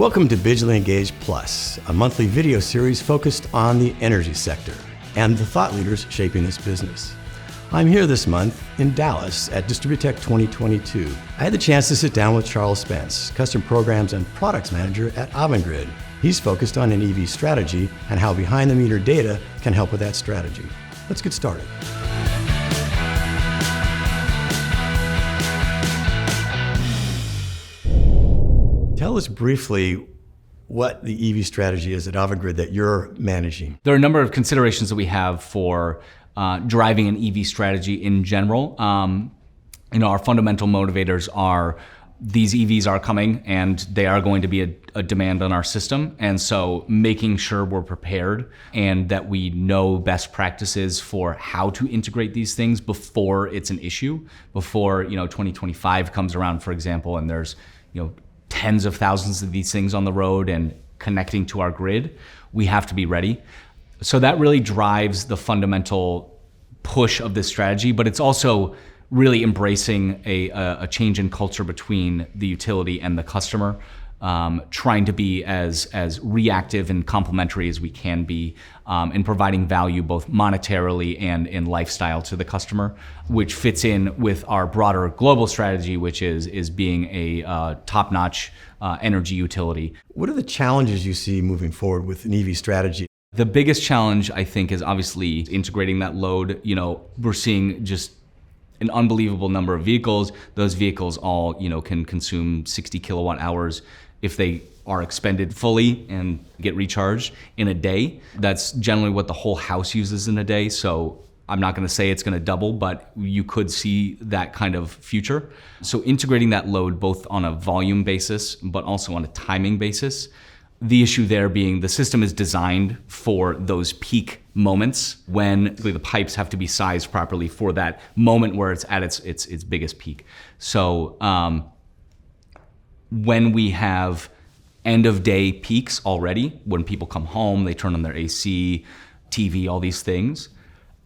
Welcome to Bidgely Engage Plus, a monthly video series focused on the energy sector and the thought leaders shaping this business. I'm here this month in Dallas at Distributech 2022. I had the chance to sit down with Charles Spence, Custom Programs and Products Manager at Avangrid. He's focused on an EV strategy and how behind-the-meter data can help with that strategy. Let's get started. Tell us briefly what the EV strategy is at Avangrid that you're managing. There are a number of considerations that we have for driving an EV strategy in general. Our fundamental motivators are these EVs are coming and they are going to be a demand on our system. And so making sure we're prepared and that we know best practices for how to integrate these things before it's an issue, before 2025 comes around, for example, and there's tens of thousands of these things on the road and connecting to our grid, we have to be ready. So that really drives the fundamental push of this strategy, but it's also really embracing a change in culture between the utility and the customer, trying to be as reactive and complementary as we can be, in providing value both monetarily and in lifestyle to the customer, which fits in with our broader global strategy, which is being a top-notch energy utility. What are the challenges you see moving forward with an EV strategy? The biggest challenge, I think, is obviously integrating that load. We're seeing just an unbelievable number of vehicles. Those vehicles all, can consume 60 kilowatt hours if they are expended fully and get recharged in a day. That's generally what the whole house uses in a day. So I'm not going to say it's going to double, but you could see that kind of future. So integrating that load both on a volume basis, but also on a timing basis. The issue there being the system is designed for those peak moments when the pipes have to be sized properly for that moment where it's at its biggest peak. So when we have end of day peaks already, when people come home, they turn on their AC, TV, all these things,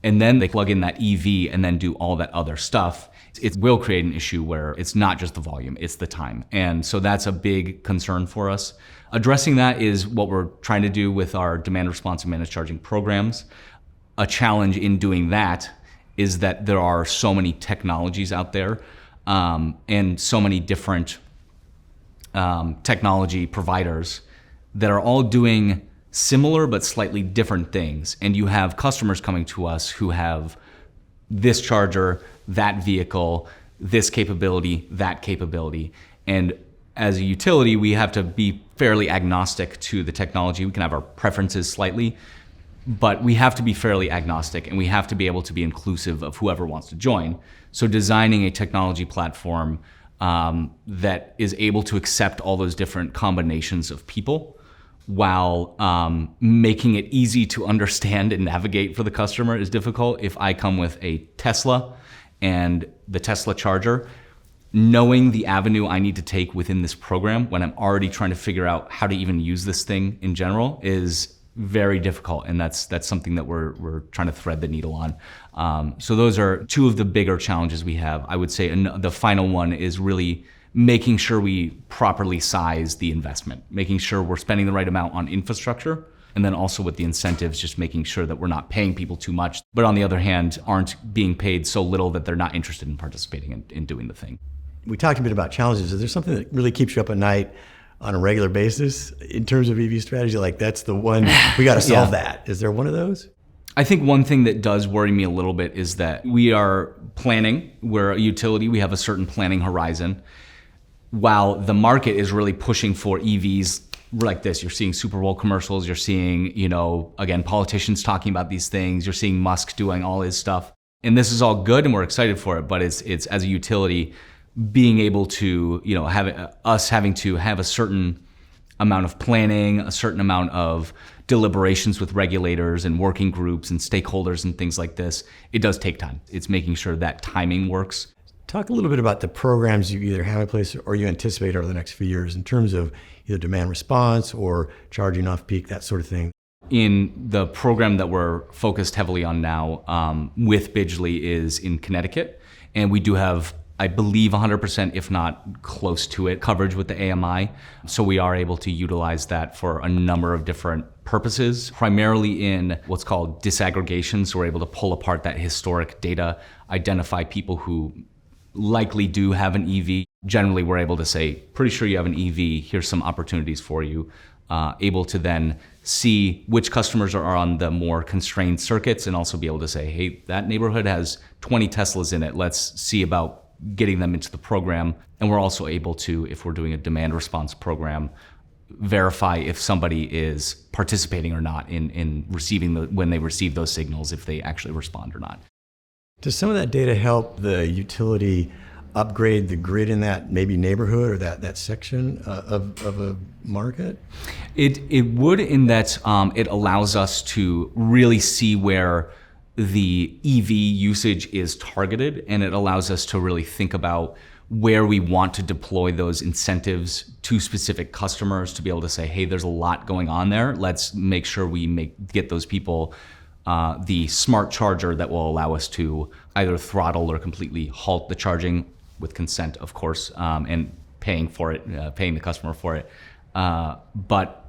and then they plug in that EV and then do all that other stuff, it will create an issue where it's not just the volume, it's the time. And so that's a big concern for us. Addressing that is what we're trying to do with our demand response and managed charging programs. A challenge in doing that is that there are so many technologies out there and so many different technology providers that are all doing similar but slightly different things. And you have customers coming to us who have this charger, that vehicle, this capability, that capability. And as a utility, we have to be fairly agnostic to the technology. We can have our preferences slightly, but we have to be fairly agnostic and we have to be able to be inclusive of whoever wants to join. So designing a technology platform that is able to accept all those different combinations of people while making it easy to understand and navigate for the customer is difficult. If I come with a Tesla and the Tesla charger, knowing the avenue I need to take within this program when I'm already trying to figure out how to even use this thing in general is very difficult, and that's something that we're trying to thread the needle on. So those are two of the bigger challenges we have. I would say the final one is really making sure we properly size the investment, making sure we're spending the right amount on infrastructure, and then also with the incentives, just making sure that we're not paying people too much, but on the other hand, aren't being paid so little that they're not interested in participating in doing the thing. We talked a bit about challenges. Is there something that really keeps you up at night on a regular basis in terms of EV strategy? Like that's the one, we got to solve that. Is there one of those? I think one thing that does worry me a little bit is that we are planning, we're a utility, we have a certain planning horizon. While the market is really pushing for EVs like this, you're seeing Super Bowl commercials, you're seeing, again, politicians talking about these things, you're seeing Musk doing all his stuff. And this is all good and we're excited for it, but it's as a utility, being able to, having to have a certain amount of planning, a certain amount of deliberations with regulators and working groups and stakeholders and things like this, it does take time. It's making sure that timing works. Talk a little bit about the programs you either have in place or you anticipate over the next few years in terms of either demand response or charging off peak, that sort of thing. In the program that we're focused heavily on now with Bidgely is in Connecticut. And we do have I believe 100%, if not close to it, coverage with the AMI. So we are able to utilize that for a number of different purposes, primarily in what's called disaggregation. So we're able to pull apart that historic data, identify people who likely do have an EV. Generally, we're able to say, pretty sure you have an EV, here's some opportunities for you. Able to then see which customers are on the more constrained circuits and also be able to say, hey, that neighborhood has 20 Teslas in it. Let's see about getting them into the program. And we're also able to, if we're doing a demand response program, verify if somebody is participating or not in receiving when they receive those signals, if they actually respond or not. Does some of that data help the utility upgrade the grid in that maybe neighborhood or that section of a market? It would, in that it allows us to really see where the EV usage is targeted, and it allows us to really think about where we want to deploy those incentives to specific customers to be able to say, hey, there's a lot going on there. Let's make sure we get those people the smart charger that will allow us to either throttle or completely halt the charging with consent, of course, and paying for it, paying the customer for it. But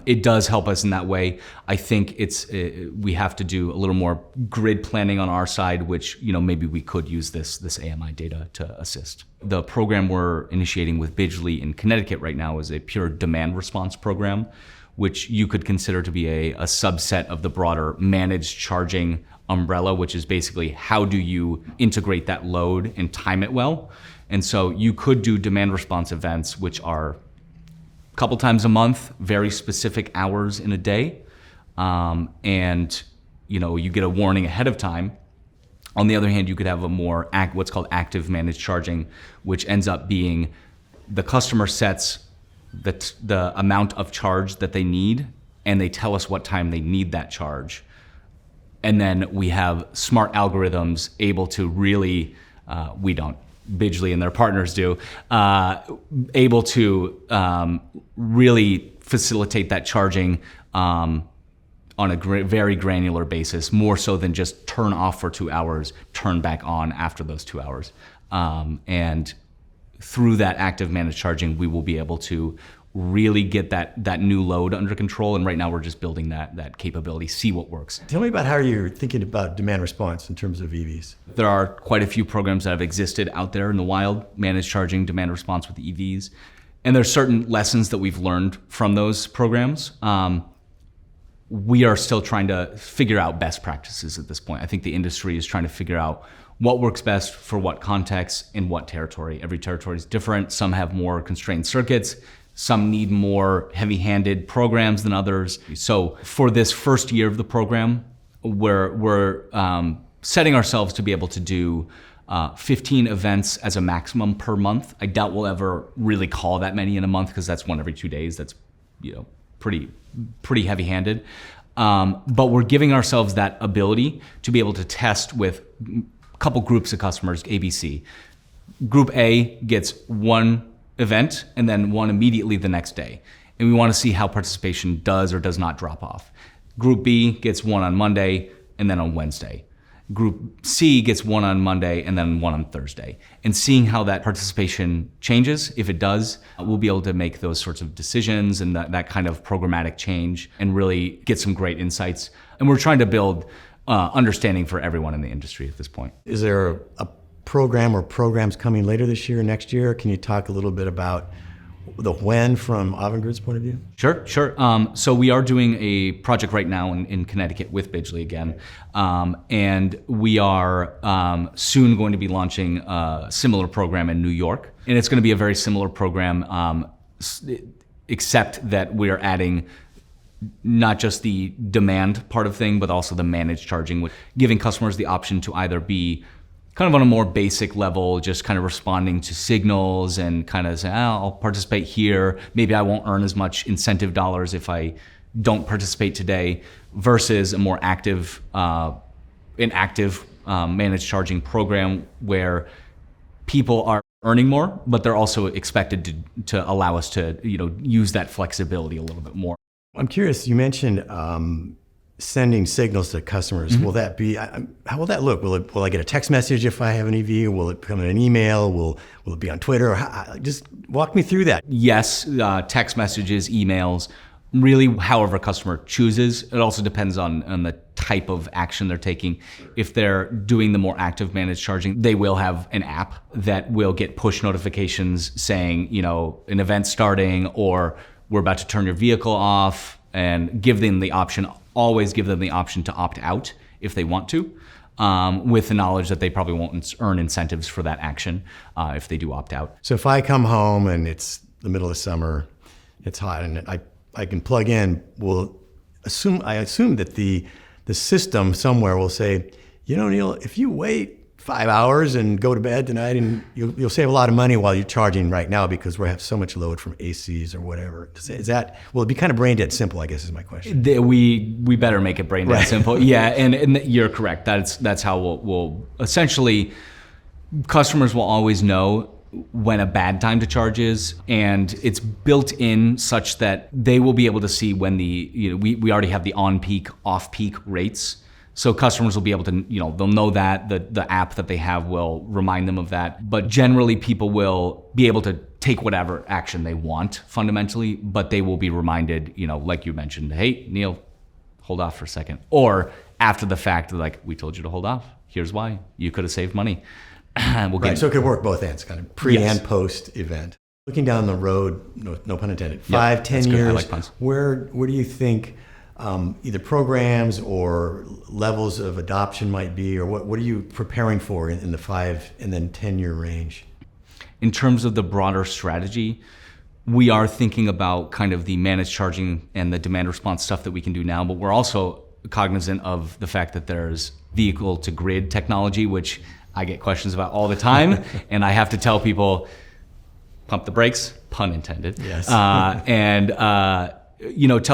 it does help us in that way. I think we have to do a little more grid planning on our side, which maybe we could use this AMI data to assist. The program we're initiating with Bidgely in Connecticut right now is a pure demand response program, which you could consider to be a subset of the broader managed charging umbrella, which is basically how do you integrate that load and time it well. And so you could do demand response events, which are a couple times a month, very specific hours in a day. And you get a warning ahead of time. On the other hand, you could have a more what's called active managed charging, which ends up being the customer sets the amount of charge that they need, and they tell us what time they need that charge. And then we have smart algorithms able to really, we don't, Bidgely and their partners do, able to really facilitate that charging on a very granular basis, more so than just turn off for 2 hours, turn back on after those 2 hours. And through that active managed charging, we will be able to really get that new load under control. And right now we're just building that capability, see what works. Tell me about how you're thinking about demand response in terms of EVs. There are quite a few programs that have existed out there in the wild, managed charging, demand response with EVs. And there's certain lessons that we've learned from those programs. We are still trying to figure out best practices at this point. I think the industry is trying to figure out what works best for what context in what territory. Every territory is different. Some have more constrained circuits. Some need more heavy-handed programs than others. So for this first year of the program, we're setting ourselves to be able to do 15 events as a maximum per month. I doubt we'll ever really call that many in a month, because that's one every 2 days. That's pretty heavy-handed. But we're giving ourselves that ability to be able to test with a couple groups of customers, ABC. Group A gets one event and then one immediately the next day. And we want to see how participation does or does not drop off. Group B gets one on Monday and then on Wednesday. Group C gets one on Monday and then one on Thursday. And seeing how that participation changes, if it does, we'll be able to make those sorts of decisions and that kind of programmatic change and really get some great insights. And we're trying to build understanding for everyone in the industry at this point. Is there a program or programs coming later this year, next year? Can you talk a little bit about the when from Avangrid's point of view? Sure. So we are doing a project right now in Connecticut with Bidgely again. And we are soon going to be launching a similar program in New York. And it's going to be a very similar program, except that we are adding not just the demand part of thing, but also the managed charging, giving customers the option to either be kind of on a more basic level, just kind of responding to signals and kind of say, I'll participate here. Maybe I won't earn as much incentive dollars if I don't participate today, versus a more active, managed charging program where people are earning more, but they're also expected to allow us to use that flexibility a little bit more. I'm curious, you mentioned sending signals to customers, will that be, how will that look? Will I get a text message if I have an EV? Or will it come in an email? Will it be on Twitter? Just walk me through that. Yes, text messages, emails, really however customer chooses. It also depends on the type of action they're taking. If they're doing the more active managed charging, they will have an app that will get push notifications saying, an event's starting or we're about to turn your vehicle off, and always give them the option to opt out if they want to, with the knowledge that they probably won't earn incentives for that action if they do opt out. So if I come home and it's the middle of summer, it's hot, and I can plug in, I assume that the system somewhere will say, Neil, if you wait 5 hours and go to bed tonight, and you'll save a lot of money while you're charging right now because we have so much load from ACs or whatever. Will it be kind of brain dead simple, I guess is my question. We better make it brain dead simple. Yeah, and you're correct. That's how we'll essentially, customers will always know when a bad time to charge is, and it's built in such that they will be able to see when we already have the on-peak, off-peak rates. So customers will be able to, they'll know that the app that they have will remind them of that. But generally people will be able to take whatever action they want fundamentally, but they will be reminded, like you mentioned, hey, Neil, hold off for a second. Or after the fact, like, we told you to hold off. Here's why. You could have saved money. So it could work both ends, kind of pre and post event. Looking down the road, no pun intended, 5-10 years, I like puns. Where do you think either programs or levels of adoption might be, or what are you preparing for in the 5 and then 10-year range? In terms of the broader strategy, we are thinking about kind of the managed charging and the demand response stuff that we can do now, but we're also cognizant of the fact that there's vehicle to grid technology, which I get questions about all the time, and I have to tell people, pump the brakes, pun intended. Yes. Tell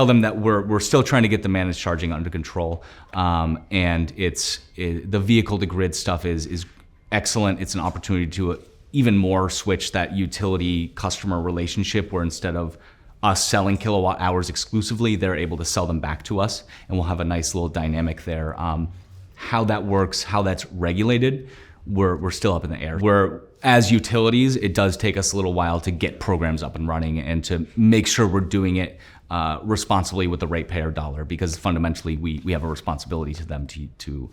them that we're still trying to get the managed charging under control, and the vehicle to grid stuff is excellent. It's an opportunity to even more switch that utility customer relationship, where instead of us selling kilowatt hours exclusively, they're able to sell them back to us, and we'll have a nice little dynamic there. How that works, how that's regulated, we're still up in the air. As utilities, it does take us a little while to get programs up and running and to make sure we're doing it responsibly with the ratepayer dollar, because fundamentally we have a responsibility to them to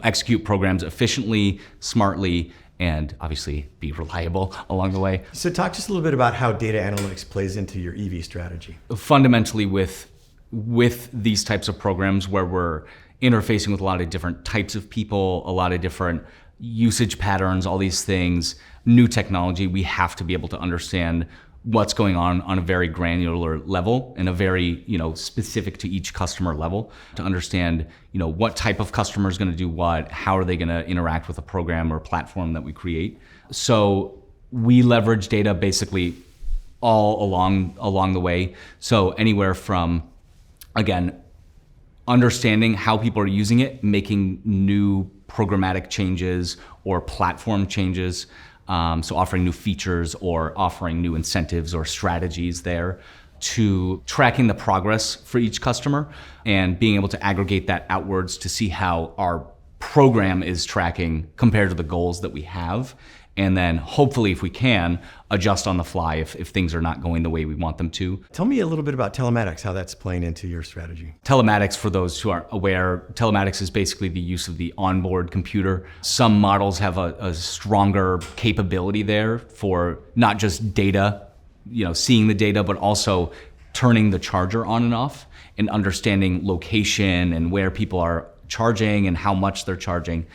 execute programs efficiently, smartly, and obviously be reliable along the way. So talk just a little bit about how data analytics plays into your EV strategy. Fundamentally, with these types of programs where we're interfacing with a lot of different types of people, a lot of different usage patterns, all these things, new technology, we have to be able to understand what's going on a very granular level and a very specific to each customer level, to understand what type of customer is going to do what, how are they going to interact with a program or platform that we create. So we leverage data basically all along the way. So anywhere from, again, understanding how people are using it, making new programmatic changes or platform changes, so offering new features or offering new incentives or strategies there, to tracking the progress for each customer and being able to aggregate that outwards to see how our program is tracking compared to the goals that we have. And then hopefully, if we can, adjust on the fly if things are not going the way we want them to. Tell me a little bit about telematics, how that's playing into your strategy. Telematics, for those who aren't aware, telematics is basically the use of the onboard computer. Some models have a stronger capability there for not just data, seeing the data, but also turning the charger on and off and understanding location and where people are charging and how much they're charging.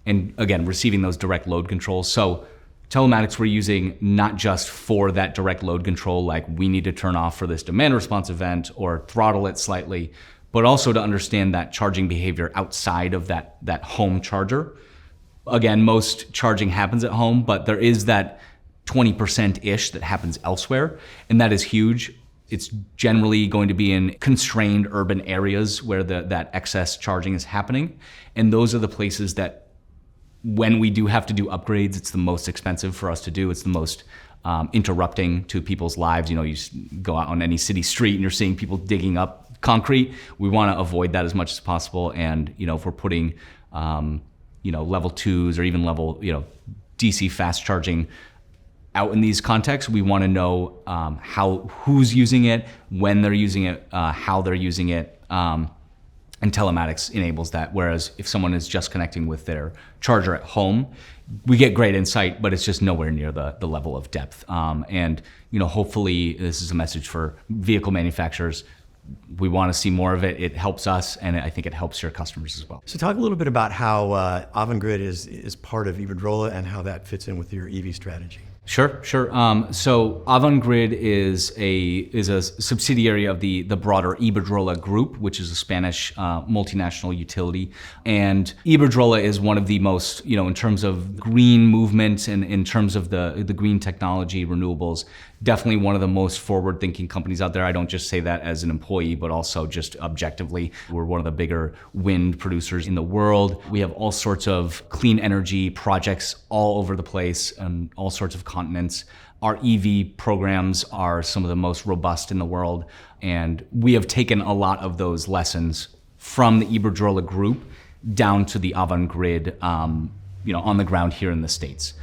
And again, receiving those direct load controls. So telematics we're using not just for that direct load control, like we need to turn off for this demand response event or throttle it slightly, but also to understand that charging behavior outside of that home charger. Again, most charging happens at home, but there is that 20%-ish that happens elsewhere, and that is huge. It's generally going to be in constrained urban areas where that excess charging is happening. And those are the places that when we do have to do upgrades, it's the most expensive for us to do. It's the most interrupting to people's lives. You go out on any city street and you're seeing people digging up concrete. We want to avoid that as much as possible. And if we're putting level 2s or even level DC fast charging out in these contexts, we want to know who's using it, when they're using it, how they're using it, and telematics enables that. Whereas if someone is just connecting with their charger at home, we get great insight, but it's just nowhere near the level of depth. And hopefully this is a message for vehicle manufacturers. We want to see more of it. It helps us, and I think it helps your customers as well. So talk a little bit about how Avangrid is part of Iberdrola and how that fits in with your EV strategy. Sure. So Avangrid is a subsidiary of the broader Iberdrola group, which is a Spanish multinational utility. And Iberdrola is one of the most, in terms of green movement and in terms of the green technology, renewables, definitely one of the most forward-thinking companies out there. I don't just say that as an employee, but also just objectively. We're one of the bigger wind producers in the world. We have all sorts of clean energy projects all over the place and all sorts of continents. Our EV programs are some of the most robust in the world. And we have taken a lot of those lessons from the Iberdrola group down to the Avangrid, on the ground here in the States.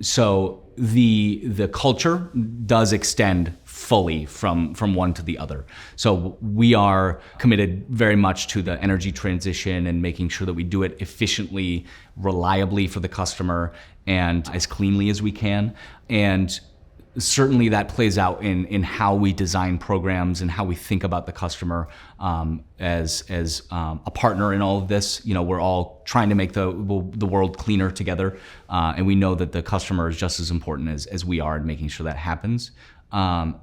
So the culture does extend fully from one to the other. So we are committed very much to the energy transition and making sure that we do it efficiently, reliably for the customer, and as cleanly as we can. And certainly that plays out in how we design programs and how we think about the customer as a partner in all of this. We're all trying to make the world cleaner together, and we know that the customer is just as important as we are in making sure that happens.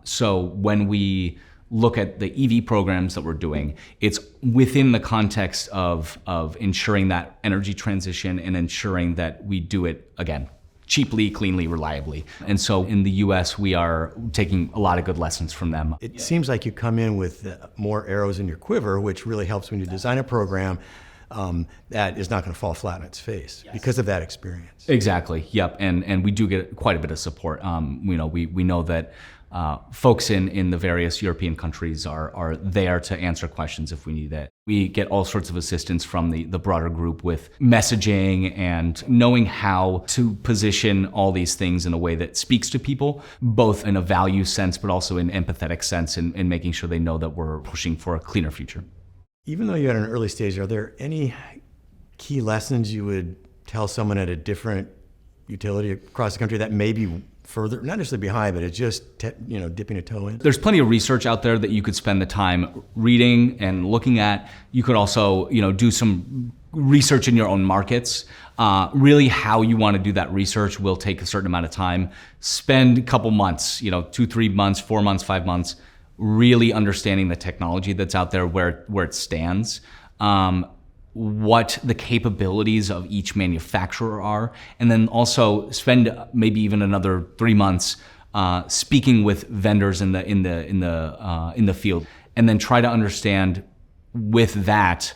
So when we look at the EV programs that we're doing, it's within the context of ensuring that energy transition and ensuring that we do it, again, cheaply, cleanly, reliably. And so in the US, we are taking a lot of good lessons from them. It seems like you come in with more arrows in your quiver, which really helps when you design a program that is not going to fall flat on its face because of that experience. Exactly. Yep. And we do get quite a bit of support. We know that folks in the various European countries are there to answer questions if we need it. We get all sorts of assistance from the broader group with messaging and knowing how to position all these things in a way that speaks to people, both in a value sense, but also in empathetic sense, and making sure they know that we're pushing for a cleaner future. Even though you're at an early stage, are there any key lessons you would tell someone at a different utility across the country that may be further, not necessarily behind, but it's just dipping a toe in? There's plenty of research out there that you could spend the time reading and looking at. You could also do some research in your own markets. Really how you want to do that research will take a certain amount of time. Spend a couple months, 2, 3 months, 4 months, 5 months, really understanding the technology that's out there, where it stands, what the capabilities of each manufacturer are, and then also spend maybe even another 3 months speaking with vendors in the field, and then try to understand with that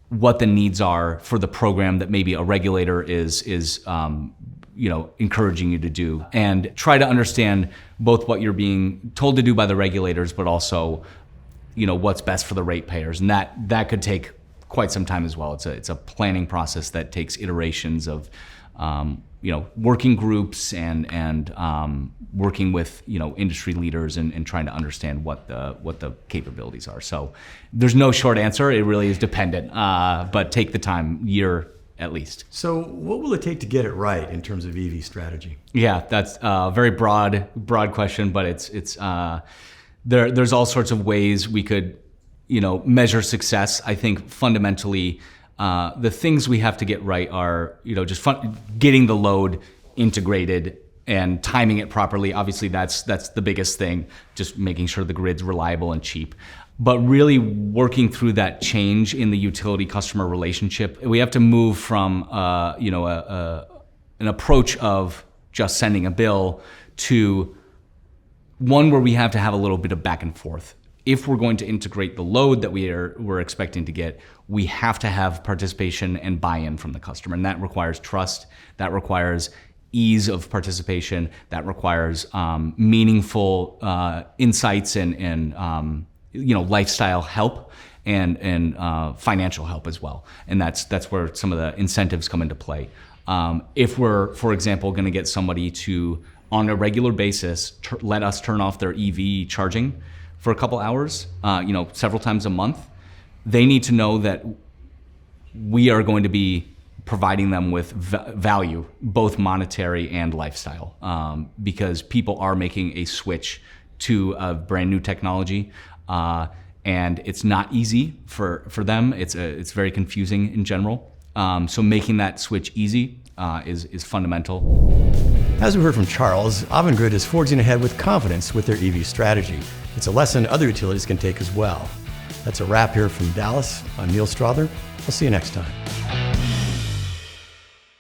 what the needs are for the program that maybe a regulator is encouraging you to do, and try to understand both what you're being told to do by the regulators, but also what's best for the ratepayers, and that could take quite some time as well. It's a planning process that takes iterations of working groups and working with industry leaders and trying to understand what the capabilities are. So there's no short answer. It really is dependent, but take the time, year at least. So what will it take to get it right in terms of EV strategy? Yeah, that's a very broad question, but it's there's all sorts of ways we could measure success. I think fundamentally, the things we have to get right are, just getting the load integrated and timing it properly. Obviously, that's the biggest thing, just making sure the grid's reliable and cheap. But really working through that change in the utility-customer relationship. We have to move from, an approach of just sending a bill to one where we have to have a little bit of back and forth. If we're going to integrate the load that we're expecting to get, we have to have participation and buy-in from the customer. And that requires trust. That requires ease of participation, that requires meaningful insights and lifestyle help and financial help as well. And that's where some of the incentives come into play. If we're, for example, going to get somebody to, on a regular basis, let us turn off their EV charging for a couple hours, several times a month, they need to know that we are going to be providing them with value, both monetary and lifestyle, because people are making a switch to a brand new technology, and it's not easy for them. It's very confusing in general. So making that switch easy is fundamental. As we heard from Charles, Avangrid is forging ahead with confidence with their EV strategy. It's a lesson other utilities can take as well. That's a wrap here from Dallas. I'm Neil Strother. I'll see you next time.